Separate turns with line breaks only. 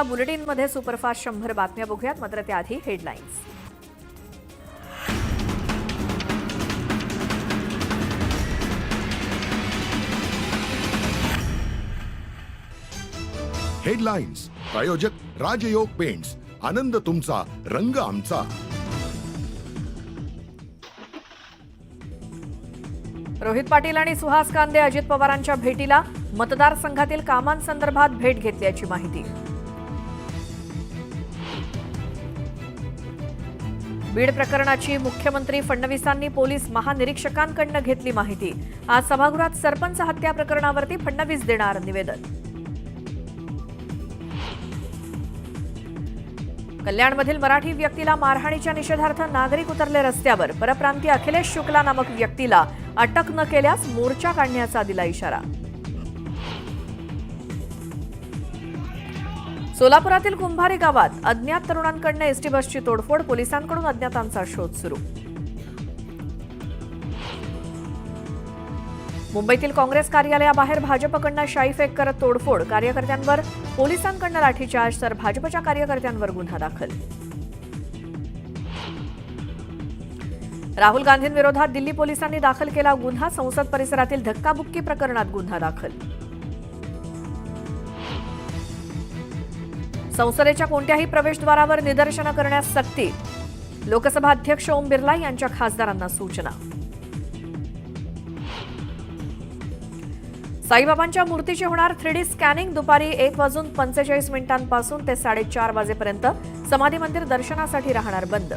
बुलेटिनमध्ये superfast 100 बातम्या बघूयात, मात्र त्याआधी हेडलाईन्स.
हेडलाईन्स प्रायोजक राजयोग पेंट्स. आनंद तुमचा, रंग आमचा.
रोहित पाटील आणि सुहास कांदे अजित पवारांच्या भेटीला. मतदारसंघातील कामांसंदर्भात भेट घेतल्याची माहिती. बीड प्रकरणाची मुख्यमंत्री फडणवीसांनी पोलीस महानिरीक्षकांकडून घेतली माहिती. आज सभागृहात सरपंच हत्या प्रकरणावरती फडणवीस देणार निवेदन. कल्याणमधील मराठी व्यक्तीला मारहाणीच्या निषेधार्थ नागरिक उतरले रस्त्यावर. परप्रांतीय अखिलेश शुक्ला नामक व्यक्तीला अटक न केल्यास मोर्चा काढण्याचा दिला इशारा. सोलापुरातील कुंभारी गावात अज्ञात तरुणांकडून एसटी बसची तोडफोड. पोलिसांकडून अज्ञातांचा शोध सुरू. मुंबईतील काँग्रेस कार्यालयाबाहेर भाजपकडून शाईफेक करत तोडफोड. कार्यकर्त्यांवर पोलिसांकडून लाठीचार्ज तर भाजपच्या कार्यकर्त्यांवर गुन्हा दाखल. राहुल गांधींविरोधात दिल्ली पोलिसांनी दाखल केला गुन्हा. संसद परिसरातील धक्काबुक्की प्रकरणात गुन्हा दाखल. संसदेच्या कोणत्याही प्रवेशद्वारावर निदर्शनं करण्यास सक्ती. लोकसभा अध्यक्ष ओम बिर्ला यांच्या खासदारांना सूचना. साईबाबांच्या मूर्तीची होणार 3D स्कॅनिंग. दुपारी 1:45 पासून ते 4:30 वाजेपर्यंत समाधी मंदिर दर्शनासाठी राहणार बंद.